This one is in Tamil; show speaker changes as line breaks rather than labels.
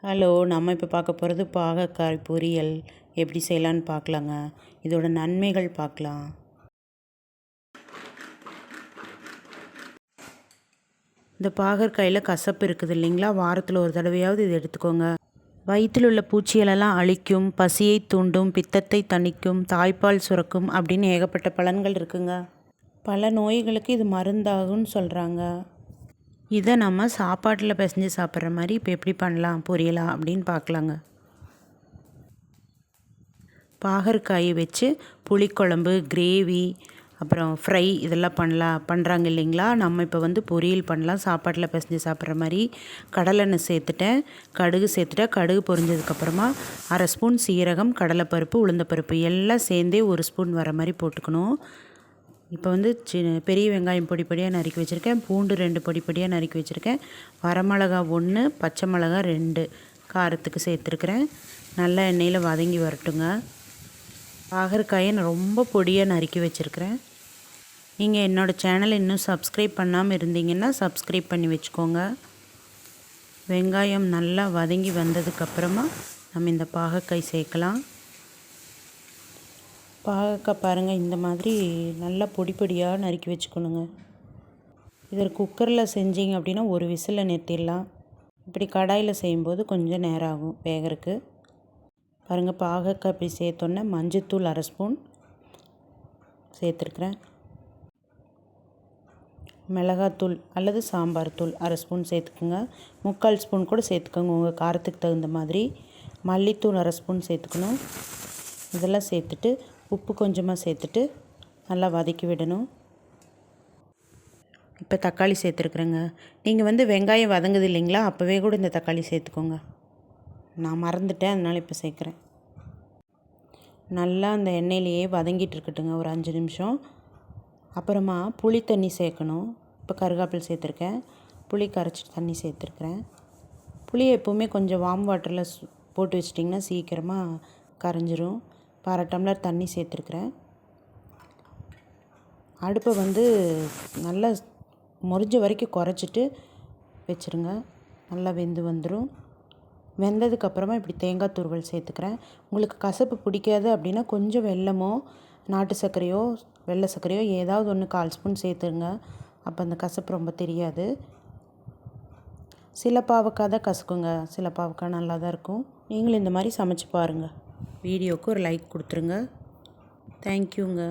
ஹலோ, நம்ம இப்போ பார்க்க போகிறது பாகற்காய் பொரியல் எப்படி செய்யலான்னு பார்க்கலாங்க. இதோட நன்மைகள் பார்க்கலாம். இந்த பாகற்காயில் கசப்பு இருக்குது இல்லைங்களா, வாரத்தில் ஒரு தடவையாவது இது எடுத்துக்கோங்க. வயிற்றில் உள்ள பூச்சிகளெல்லாம் அழிக்கும், பசியை தூண்டும், பித்தத்தை தணிக்கும், தாய்ப்பால் சுரக்கும் அப்படின்னு ஏகப்பட்ட பலன்கள் இருக்குங்க. பல நோய்களுக்கு இது மருந்தாகும்னு சொல்கிறாங்க. இதை நம்ம சாப்பாட்டில் பிசைஞ்சு சாப்பிட்ற மாதிரி இப்போ எப்படி பண்ணலாம் பொரியலாம் அப்படின்னு பார்க்கலாங்க. பாகற்காயை வச்சு புளிக்குழம்பு, கிரேவி, அப்புறம் ஃப்ரை இதெல்லாம் பண்ணுறாங்க இல்லைங்களா. நம்ம இப்போ பொரியல் பண்ணலாம், சாப்பாட்டில் பிசைஞ்சு சாப்பிட்ற மாதிரி. கடலெண்ணெய் சேர்த்துட்டேன், கடுகு சேர்த்துட்டேன். கடுகு பொரிஞ்சதுக்கப்புறமா 1/2 ஸ்பூன் சீரகம், கடலைப்பருப்பு, உளுந்தப்பருப்பு எல்லாம் சேர்ந்தே 1 ஸ்பூன் வர மாதிரி போட்டுக்கணும். இப்போ பெரிய வெங்காயம் பொடி பொடியாக நறுக்கி வச்சுருக்கேன், பூண்டு 2 பொடி பொடியாக நறுக்கி வச்சுருக்கேன், வரமிளகா 1, பச்சை மிளகா 2 காரத்துக்கு சேர்த்துருக்குறேன். நல்லா எண்ணெயில் வதங்கி வரட்டுங்க. பாகற்காயை நான் ரொம்ப பொடியாக நறுக்கி வச்சுருக்கிறேன். நீங்கள் என்னோடய சேனலை இன்னும் சப்ஸ்கிரைப் பண்ணாமல் இருந்தீங்கன்னா சப்ஸ்கிரைப் பண்ணி வச்சுக்கோங்க. வெங்காயம் நல்லா வதங்கி வந்ததுக்கப்புறமா நம்ம இந்த பாகற்காய் சேர்க்கலாம். பாகற்காய் பாருங்கள், இந்த மாதிரி நல்லா பொடி பொடியாக நறுக்கி வச்சுக்கணுங்க. இதில் குக்கரில் செஞ்சிங்க அப்படின்னா ஒரு விசிலில் நிறுத்திடலாம். இப்படி கடாயில் செய்யும்போது கொஞ்சம் நேரம் ஆகும் வேகறதுக்கு. பாருங்கள், பாகற்காய் இப்படி சேர்த்தோன்னே மஞ்சத்தூள் 1/2 ஸ்பூன் சேர்த்துருக்குறேன். மிளகாத்தூள் அல்லது சாம்பார் தூள் 1/2 ஸ்பூன் சேர்த்துக்குங்க. 3/4 ஸ்பூன் கூட சேர்த்துக்கோங்க உங்கள் காரத்துக்கு தகுந்த மாதிரி. மல்லித்தூள் 1/2 ஸ்பூன் சேர்த்துக்கணும். இதெல்லாம் சேர்த்துட்டு உப்பு கொஞ்சமாக சேர்த்துட்டு நல்லா வதக்கி விடணும். இப்போ தக்காளி சேர்த்துருக்குறேங்க. நீங்கள் வெங்காயம் வதங்குது இல்லைங்களா, அப்போவே கூட இந்த தக்காளி சேர்த்துக்கோங்க. நான் மறந்துட்டேன், அதனால் இப்போ சேர்க்குறேன். நல்லா அந்த எண்ணெயிலேயே வதங்கிட்டு இருக்கட்டுங்க ஒரு 5 நிமிஷம். அப்புறமா புளி தண்ணி சேர்க்கணும். இப்போ கருவேப்பிலை சேர்த்துருக்கேன், புளி கரைச்சி தண்ணி சேர்த்துருக்குறேன். புளியை எப்போவுமே கொஞ்சம் வார்ம் வாட்டரில் போட்டு வச்சிட்டிங்கன்னா சீக்கிரமாக கரைஞ்சிரும். 1/2 டம்ளர் தண்ணி சேர்த்துருக்குறேன். அடுப்பை நல்லா முறிஞ்ச வரைக்கும் குறைச்சிட்டு வச்சுருங்க. நல்லா வெந்து வந்துடும். வெந்ததுக்கப்புறமா இப்படி தேங்காய் துருவல் சேர்த்துக்கிறேன். உங்களுக்கு கசப்பு பிடிக்காது அப்படின்னா கொஞ்சம் வெல்லமோ, நாட்டு சர்க்கரையோ, வெள்ளை சர்க்கரையோ ஏதாவது ஒன்று 1/4 ஸ்பூன் சேர்த்துருங்க. அப்போ அந்த கசப்பு ரொம்ப தெரியாது. சில பாவக்காய் தான் கசக்குங்க, சில பாவக்காய் நல்லா தான் இருக்கும். நீங்களும் இந்த மாதிரி சமைச்சு பாருங்கள். வீடியோவுக்கு ஒரு லைக் கொடுத்துருங்க. தேங்க்யூங்க.